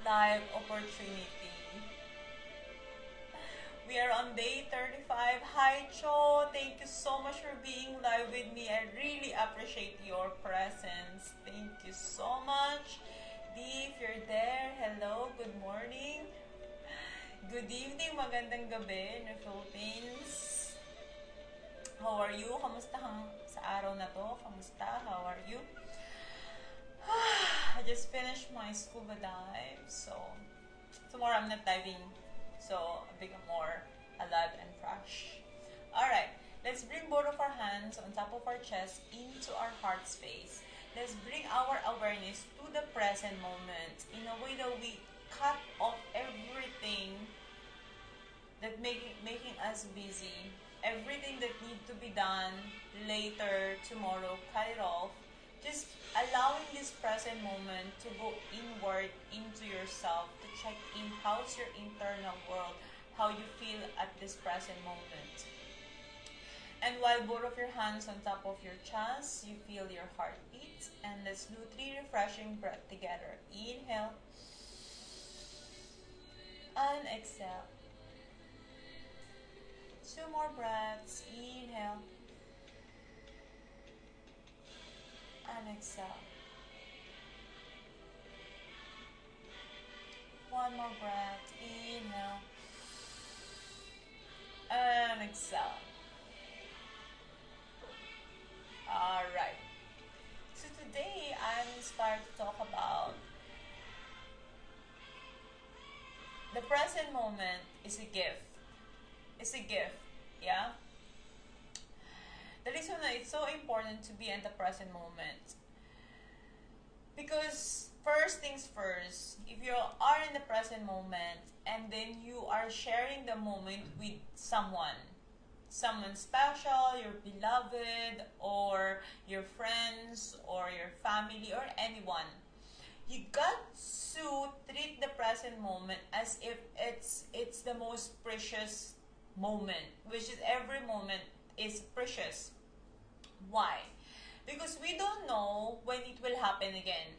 life opportunity. We are on day 35. Hi, Cho. Thank you so much for being live with me. I really appreciate your presence. Thank you so much. Dee, if you're there, hello, good morning. Good evening, magandang gabi in the Philippines. How are you? Kamusta sa araw na to? Kamusta? How are you? I just finished my scuba dive, so tomorrow I'm not diving, so I become more alive and fresh. Alright, let's bring both of our hands on top of our chest into our heart space. Let's bring our awareness to the present moment in a way that we cut off everything that making us busy, everything that need to be done later, tomorrow, cut it off. Just allowing this present moment to go inward into yourself, to check in how's your internal world, how you feel at this present moment. And while both of your hands on top of your chest, you feel your heartbeat. And let's do 3 refreshing breaths together. Inhale and exhale. 2 more breaths. Inhale and exhale. 1 more breath. Inhale and exhale. Alright. So today I'm inspired to talk about the present moment is a gift. It's a gift. Yeah? The reason that it's so important to be in the present moment, because first things first, if you are in the present moment and then you are sharing the moment with someone special, your beloved, or your friends, or your family, or anyone, you got to treat the present moment as if it's the most precious moment, which is every moment is precious. Why? Because we don't know when it will happen again.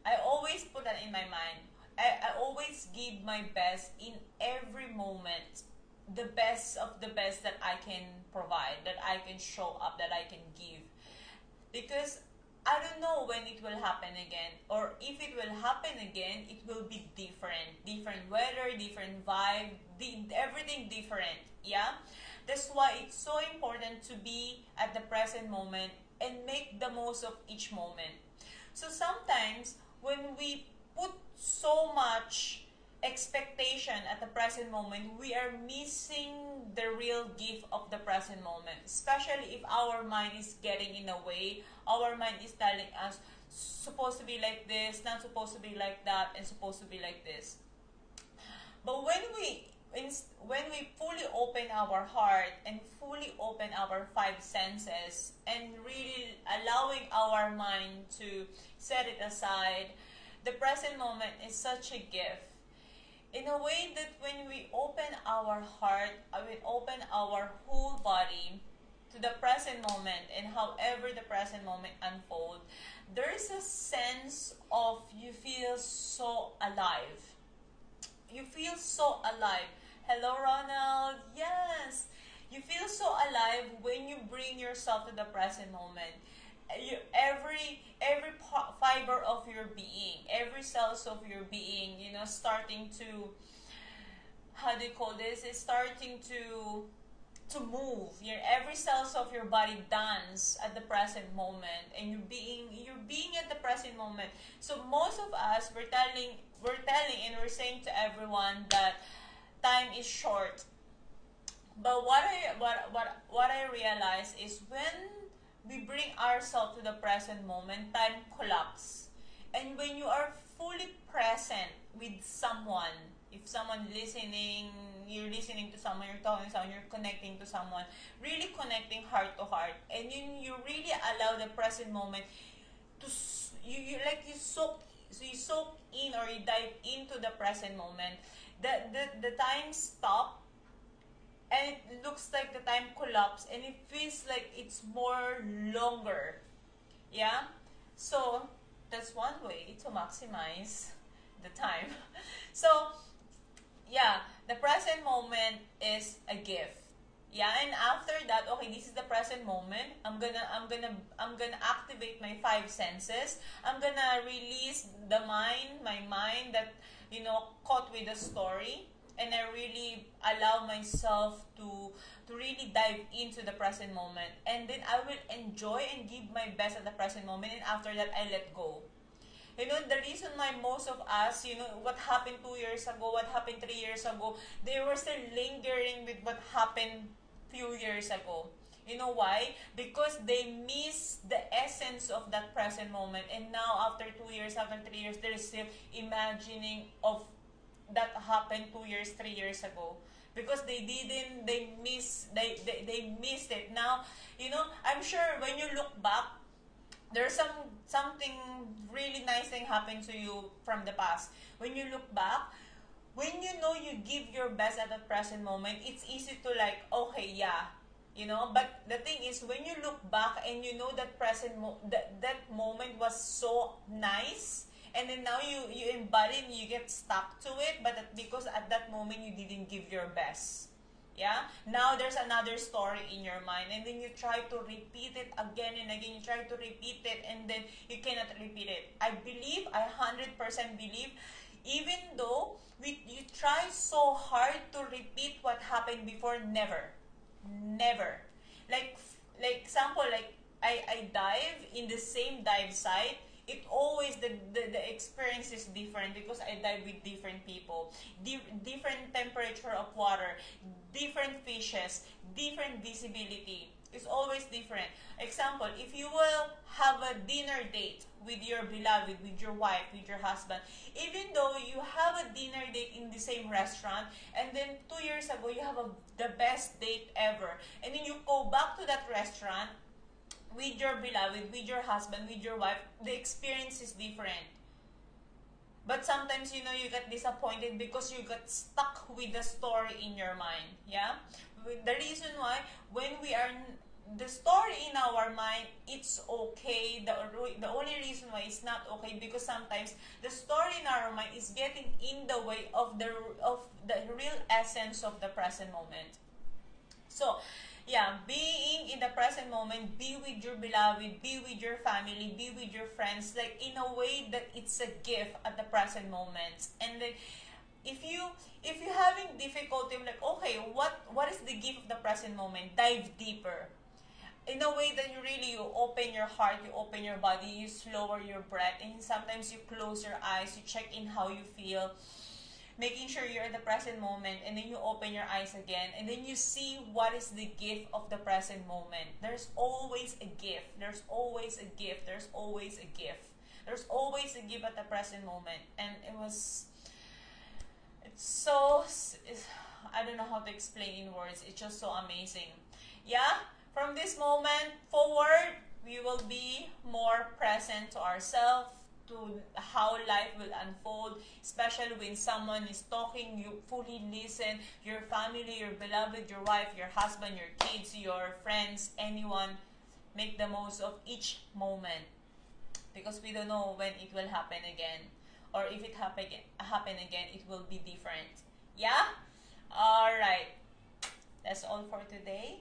I always put that in my mind. I always give my best in every moment. The best of the best that I can provide, that I can show up, that I can give. Because I don't know when it will happen again. Or if it will happen again, it will be different. Different weather, different vibe, everything different. Yeah? That's why it's so important to be at the present moment and make the most of each moment. So sometimes when we put so much expectation at the present moment, we are missing the real gift of the present moment. Especially if our mind is getting in the way, our mind is telling us supposed to be like this, not supposed to be like that, and supposed to be like this. But when we fully open our heart and fully open our 5 senses and really allowing our mind to set it aside, the present moment is such a gift. In a way that when we open our heart, we open our whole body to the present moment and however the present moment unfolds, there is a sense of you feel so alive. You feel so alive. Hello, Ronald. Yes. You feel so alive when you bring yourself to the present moment. Every fiber of your being, every cells of your being, starting to, how do you call this? It's starting to move. Every cells of your body dance at the present moment, and you're being at the present moment. So most of us and we're saying to everyone that time is short. But what I realize is when we bring ourselves to the present moment, time collapses. And when you are fully present with someone, if someone you're listening to someone, you're talking to someone, you're connecting to someone, really connecting heart to heart, and you really allow the present moment to you soak in, or you dive into the present moment. The time stop, and it looks like the time collapsed, and it feels like it's more longer. Yeah? So that's one way to maximize the time. So, yeah, the present moment is a gift. Yeah, and after that, okay, this is the present moment. I'm gonna activate my five senses. I'm gonna release my mind that, caught with the story, and I really allow myself to really dive into the present moment, and then I will enjoy and give my best at the present moment, and after that, I let go. The reason why most of us, what happened 2 years ago, what happened 3 years ago, they were still lingering with what happened few years ago. You know why? Because they miss the essence of that present moment. And now, after 2 years, after 3 years, they're still imagining of that happened 2 years, 3 years ago. Because they missed it. Now, I'm sure when you look back, there's something really nice thing happened to you from the past. When you look back, when you give your best at the present moment, it's easy to like, okay, yeah, But the thing is, when you look back and you know that that moment was so nice, and then now you embody and you get stuck to it, but because at that moment you didn't give your best. Yeah, now there's another story in your mind, and then you try to repeat it again and again. You try to repeat it, and then you cannot repeat it. I 100% believe, even though you try so hard to repeat what happened before, never. like like example, like I dive in the same dive site. It always, the experience is different because I dive with different people, different temperature of water, different fishes, different visibility. It's always different. Example, if you will have a dinner date with your beloved, with your wife, with your husband, even though you have a dinner date in the same restaurant, and then 2 years ago you have the best date ever, and then you go back to that restaurant with your beloved, with your husband, with your wife, the experience is different. But sometimes, you get disappointed because you got stuck with the story in your mind. Yeah? The reason why, when we are, the story in our mind, it's okay. The only reason why it's not okay, because sometimes the story in our mind is getting in the way of the real essence of the present moment. So, yeah, being in the present moment, be with your beloved, be with your family, be with your friends, like in a way that it's a gift at the present moment. And then, if you having difficulty, like, okay, what is the gift of the present moment? Dive deeper. In a way that you open your heart, you open your body, you slower your breath, and sometimes you close your eyes, you check in how you feel, making sure you're in the present moment, and then you open your eyes again, and then you see what is the gift of the present moment. There's always a gift. There's always a gift. There's always a gift. There's always a gift at the present moment. And it's so, I don't know how to explain in words. It's just so amazing. Yeah? From this moment forward, we will be more present to ourselves, to how life will unfold, especially when someone is talking, you fully listen. Your family, your beloved, your wife, your husband, your kids, your friends, anyone, make the most of each moment, because we don't know when it will happen again, or if it happen again, it will be different. Yeah? Alright, that's all for today.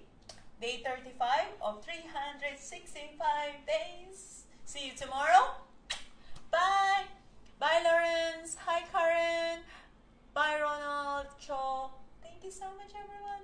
Day 35 of 365 days. See you tomorrow. Bye! Bye, Lawrence. Hi, Karen. Bye, Ronald. Cho. Thank you so much, everyone.